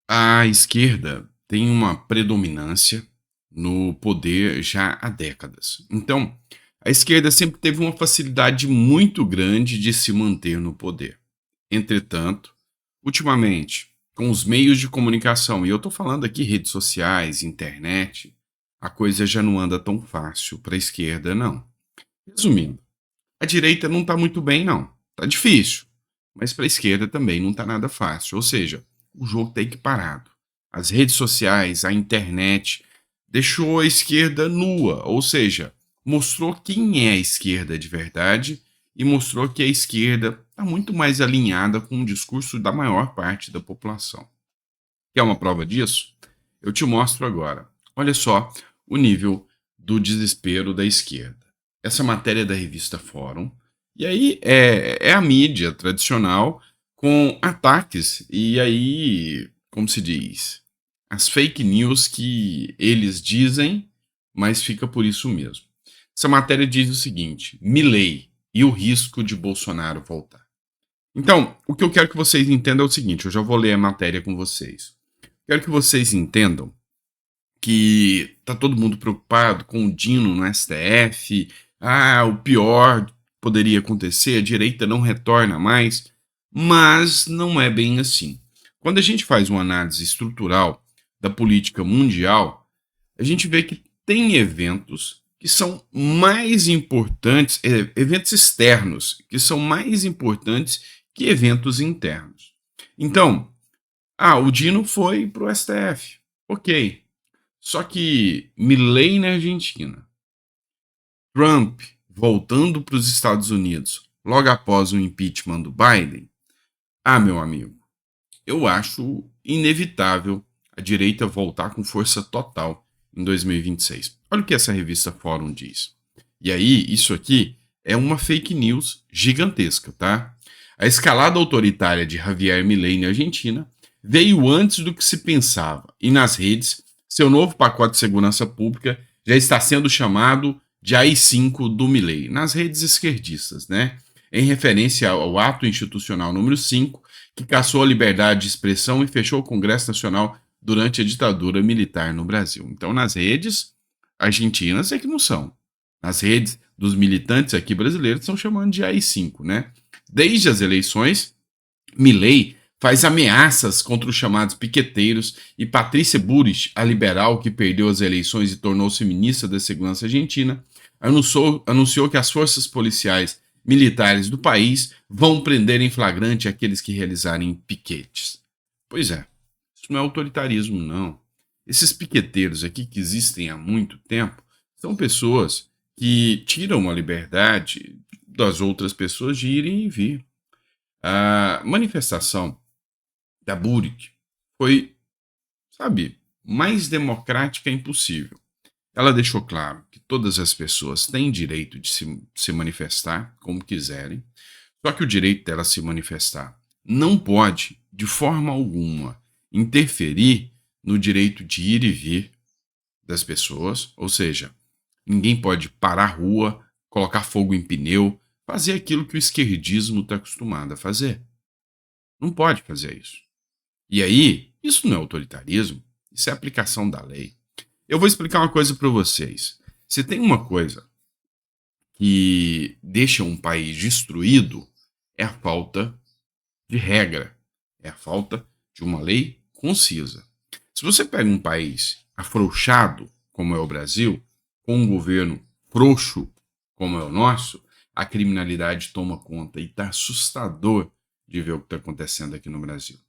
A esquerda tem uma predominância no poder já há décadas. Então, a esquerda sempre teve uma facilidade muito grande de se manter no poder. Entretanto, ultimamente, com os meios de comunicação, e eu estou falando aqui redes sociais, internet, a coisa já não anda tão fácil para a esquerda, não. Resumindo, a direita não está muito bem, não. Está difícil. Mas para a esquerda também não está nada fácil. Ou seja, o jogo está equiparado. As redes sociais, a internet, deixou a esquerda nua. Ou seja, mostrou quem é a esquerda de verdade e mostrou que a esquerda está muito mais alinhada com o discurso da maior parte da população. Quer uma prova disso? Eu te mostro agora. Olha só o nível do desespero da esquerda. Essa matéria é da revista Fórum, e aí é a mídia tradicional com ataques, e aí, como se diz, as fake news que eles dizem, mas fica por isso mesmo. Essa matéria diz o seguinte: Milei e o risco de Bolsonaro voltar. Então, o que eu quero que vocês entendam é o seguinte: eu já vou ler a matéria com vocês. Quero que vocês entendam que tá todo mundo preocupado com o Dino no STF. Ah, o pior poderia acontecer, a direita não retorna mais. Mas não é bem assim. Quando a gente faz uma análise estrutural da política mundial, a gente vê que tem eventos que são mais importantes, eventos externos, que são mais importantes que eventos internos. Então, o Dino foi pro STF. Ok. Só que Milei na Argentina, Trump voltando para os Estados Unidos logo após o impeachment do Biden. Meu amigo, eu acho inevitável a direita voltar com força total em 2026. Olha o que essa revista Fórum diz. E aí, isso aqui é uma fake news gigantesca, tá? A escalada autoritária de Javier Milei na Argentina veio antes do que se pensava, e nas redes, seu novo pacote de segurança pública já está sendo chamado de AI-5 do Milei, nas redes esquerdistas, né? Em referência ao ato institucional número 5, que cassou a liberdade de expressão e fechou o Congresso Nacional durante a ditadura militar no Brasil. Então, nas redes argentinas é que não são. Nas redes dos militantes aqui brasileiros estão chamando de AI-5, né? Desde as eleições, Milei faz ameaças contra os chamados piqueteiros e Patrícia Bullrich, a liberal que perdeu as eleições e tornou-se ministra da Segurança Argentina, anunciou que as forças policiais militares do país vão prender em flagrante aqueles que realizarem piquetes. Pois é, isso não é autoritarismo, não. Esses piqueteiros aqui que existem há muito tempo são pessoas que tiram a liberdade das outras pessoas de irem e vir. A manifestação da Buric foi, sabe, mais democrática impossível. Ela deixou claro que todas as pessoas têm direito de se manifestar como quiserem, só que o direito dela se manifestar não pode, de forma alguma, interferir no direito de ir e vir das pessoas, ou seja, ninguém pode parar a rua, colocar fogo em pneu, fazer aquilo que o esquerdismo está acostumado a fazer. Não pode fazer isso. E aí, isso não é autoritarismo, isso é aplicação da lei. Eu vou explicar uma coisa para vocês. Se tem uma coisa que deixa um país destruído, é a falta de regra, é a falta de uma lei concisa. Se você pega um país afrouxado, como é o Brasil, com um governo frouxo, como é o nosso, a criminalidade toma conta e está assustador de ver o que está acontecendo aqui no Brasil.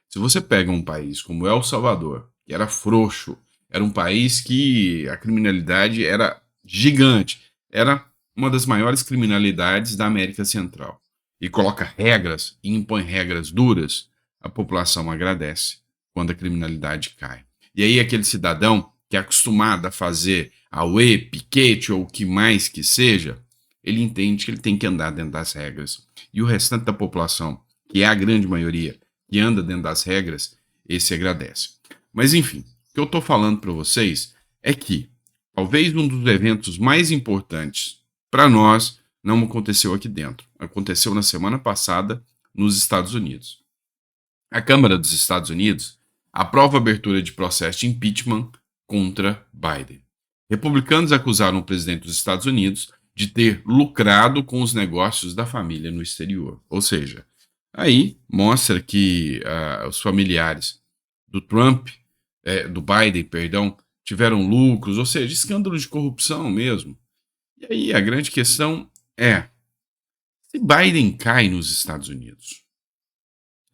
Se você pega um país como El Salvador, que era frouxo, era um país que a criminalidade era gigante, era uma das maiores criminalidades da América Central, e coloca regras e impõe regras duras, a população agradece quando a criminalidade cai. E aí aquele cidadão que é acostumado a fazer auê, piquete ou o que mais que seja, ele entende que ele tem que andar dentro das regras. E o restante da população, que é a grande maioria, que anda dentro das regras, esse agradece. Mas enfim, o que eu estou falando para vocês é que talvez um dos eventos mais importantes para nós não aconteceu aqui dentro. Aconteceu na semana passada nos Estados Unidos. A Câmara dos Estados Unidos aprova a abertura de processo de impeachment contra Biden. Republicanos acusaram o presidente dos Estados Unidos de ter lucrado com os negócios da família no exterior. Ou seja, aí mostra que os familiares do do Biden, perdão, tiveram lucros, ou seja, escândalos de corrupção mesmo. E aí a grande questão é, se Biden cai nos Estados Unidos,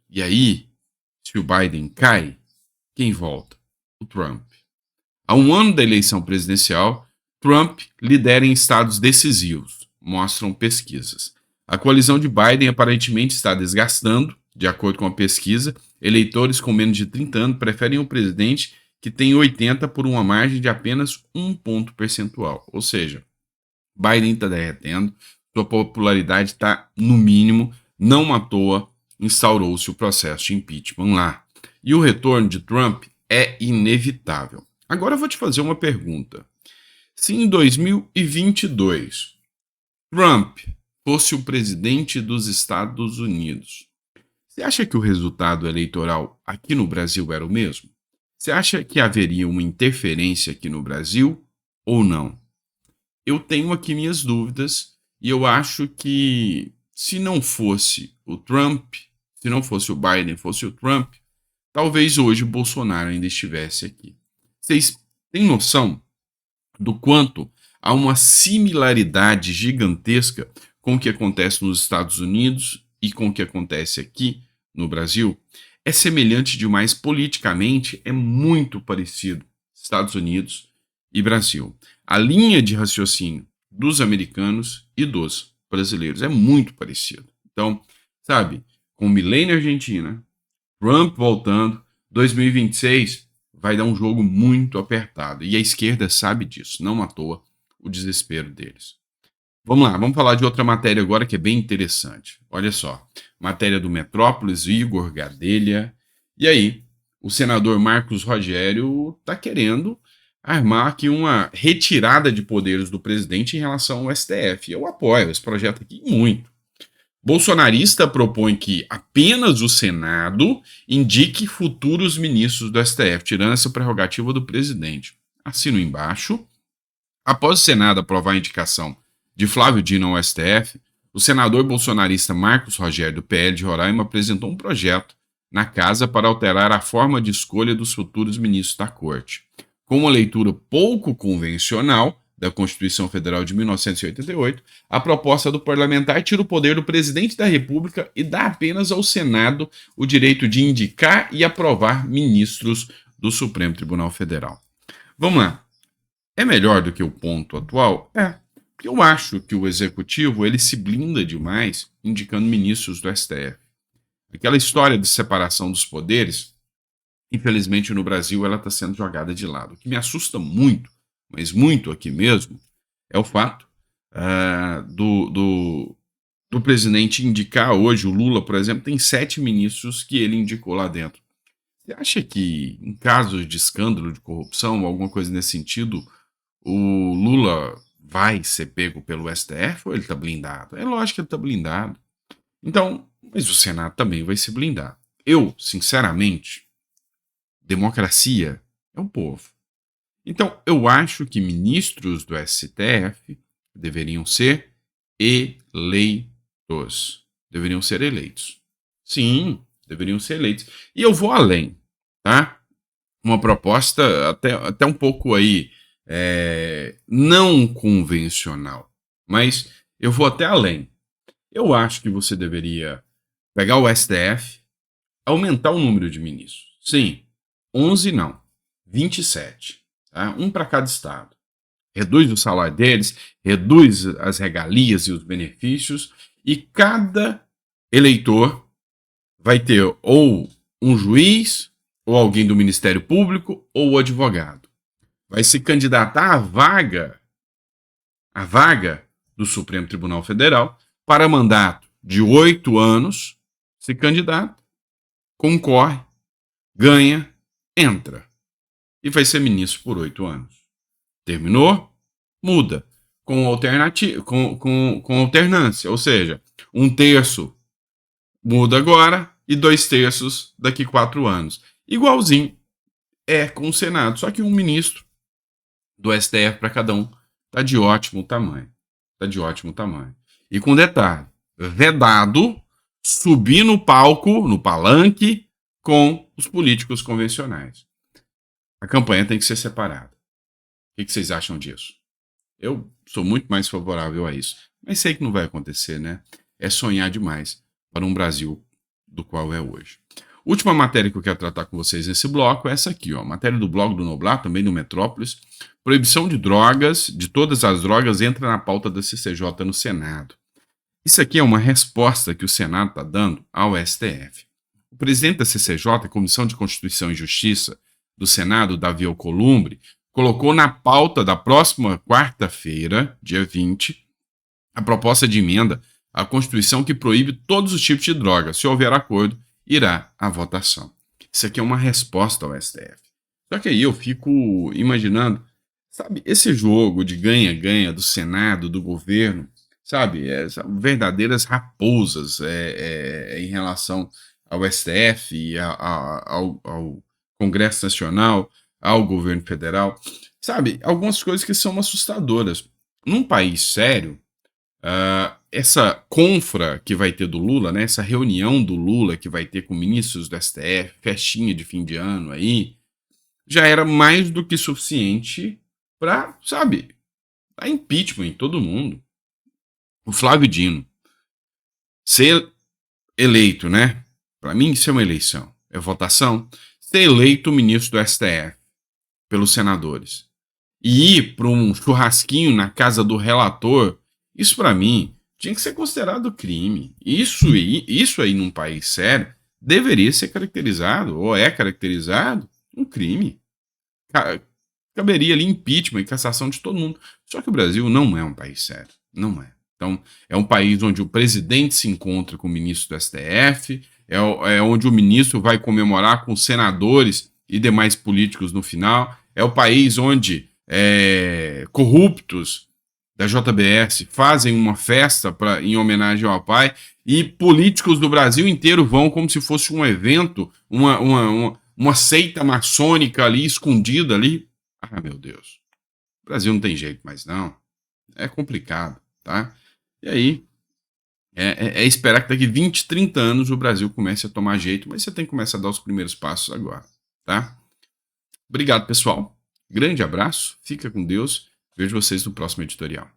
e aí, se o Biden cai, quem volta? O Trump. Há um ano da eleição presidencial, Trump lidera em estados decisivos, mostram pesquisas. A coalizão de Biden aparentemente está desgastando, de acordo com a pesquisa. Eleitores com menos de 30 anos preferem o presidente que tem 80 por uma margem de apenas 1 ponto percentual. Ou seja, Biden está derretendo, sua popularidade está no mínimo, não à toa instaurou-se o processo de impeachment lá. E o retorno de Trump é inevitável. Agora eu vou te fazer uma pergunta. Se em 2022 Trump fosse o presidente dos Estados Unidos, você acha que o resultado eleitoral aqui no Brasil era o mesmo? Você acha que haveria uma interferência aqui no Brasil ou não? Eu tenho aqui minhas dúvidas e eu acho que se não fosse o Trump, se não fosse o Biden, fosse o Trump, talvez hoje o Bolsonaro ainda estivesse aqui. Vocês têm noção do quanto há uma similaridade gigantesca com o que acontece nos Estados Unidos e com o que acontece aqui no Brasil? É semelhante demais politicamente, é muito parecido Estados Unidos e Brasil. A linha de raciocínio dos americanos e dos brasileiros é muito parecido. Então, sabe, com Milei na Argentina, Trump voltando, 2026 vai dar um jogo muito apertado. E a esquerda sabe disso, não à toa o desespero deles. Vamos lá, vamos falar de outra matéria agora que é bem interessante. Olha só, matéria do Metrópolis, Igor Gadelha. E aí, o senador Marcos Rogério está querendo armar aqui uma retirada de poderes do presidente em relação ao STF. Eu apoio esse projeto aqui muito. Bolsonarista propõe que apenas o Senado indique futuros ministros do STF, tirando essa prerrogativa do presidente. Assino embaixo. Após o Senado aprovar a indicação de Flávio Dino ao STF, o senador bolsonarista Marcos Rogério, do PL de Roraima, apresentou um projeto na casa para alterar a forma de escolha dos futuros ministros da Corte. Com uma leitura pouco convencional da Constituição Federal de 1988, a proposta do parlamentar tira o poder do presidente da República e dá apenas ao Senado o direito de indicar e aprovar ministros do Supremo Tribunal Federal. Vamos lá. É melhor do que o ponto atual? É. Porque eu acho que o Executivo ele se blinda demais indicando ministros do STF. Aquela história de separação dos poderes, infelizmente no Brasil, ela está sendo jogada de lado. O que me assusta muito, mas muito aqui mesmo, é o fato do presidente indicar hoje, o Lula, por exemplo, tem 7 ministros que ele indicou lá dentro. Você acha que, em casos de escândalo de corrupção, alguma coisa nesse sentido, o Lula vai ser pego pelo STF ou ele está blindado? É lógico que ele está blindado. Então, mas o Senado também vai se blindar. Eu, sinceramente, democracia é o povo. Então, eu acho que ministros do STF deveriam ser eleitos. Deveriam ser eleitos. Sim, deveriam ser eleitos. E eu vou além, tá? Uma proposta até um pouco aí não convencional, mas eu vou até além. Eu acho que você deveria pegar o STF, aumentar o número de ministros. Sim, 11 não, 27. Tá? Um para cada estado. Reduz o salário deles, reduz as regalias e os benefícios, e cada eleitor vai ter ou um juiz, ou alguém do Ministério Público, ou o advogado. Vai se candidatar à vaga do Supremo Tribunal Federal para mandato de 8 anos, se candidata, concorre, ganha, entra. E vai ser ministro por 8 anos. Terminou? Muda. Com alternância. Ou seja, 1/3 muda agora, e 2/3 daqui 4 anos. Igualzinho é com o Senado, só que um ministro do STF para cada um tá de ótimo tamanho. Tá de ótimo tamanho. E com detalhe, vedado subir no palco, no palanque, com os políticos convencionais. A campanha tem que ser separada. O que vocês acham disso? Eu sou muito mais favorável a isso. Mas sei que não vai acontecer, né? É sonhar demais para um Brasil do qual é hoje. Última matéria que eu quero tratar com vocês nesse bloco é essa aqui, ó. Matéria do blog do Noblar, também do Metrópolis. Proibição de drogas, de todas as drogas, entra na pauta da CCJ no Senado. Isso aqui é uma resposta que o Senado está dando ao STF. O presidente da CCJ, Comissão de Constituição e Justiça do Senado, Davi Alcolumbre, colocou na pauta da próxima quarta-feira, dia 20, a proposta de emenda à Constituição que proíbe todos os tipos de drogas. Se houver acordo, irá à votação. Isso aqui é uma resposta ao STF. Só que aí eu fico imaginando, sabe, esse jogo de ganha-ganha do Senado, do governo, sabe, são verdadeiras raposas em relação ao STF e ao Congresso Nacional, ao governo federal. Sabe, algumas coisas que são assustadoras. Num país sério, essa confra que vai ter do Lula, né, essa reunião do Lula que vai ter com ministros do STF, festinha de fim de ano aí, já era mais do que suficiente para, sabe, dar impeachment em todo mundo. O Flávio Dino ser eleito, né? Para mim isso é uma eleição, é votação. Ser eleito ministro do STF pelos senadores e ir para um churrasquinho na casa do relator, isso para mim tinha que ser considerado crime. Isso aí num país sério deveria ser caracterizado, ou é caracterizado, um crime. Caberia ali impeachment e cassação de todo mundo. Só que o Brasil não é um país sério, não é. Então, é um país onde o presidente se encontra com o ministro do STF, é onde o ministro vai comemorar com senadores e demais políticos no final, é o país onde corruptos da JBS fazem uma festa em homenagem ao pai e políticos do Brasil inteiro vão como se fosse um evento, uma seita maçônica ali, escondida ali. Ah, meu Deus. O Brasil não tem jeito mais não. É complicado, tá? E aí, esperar que daqui 20, 30 anos o Brasil comece a tomar jeito, mas você tem que começar a dar os primeiros passos agora, tá? Obrigado, pessoal. Grande abraço, fica com Deus. Vejo vocês no próximo editorial.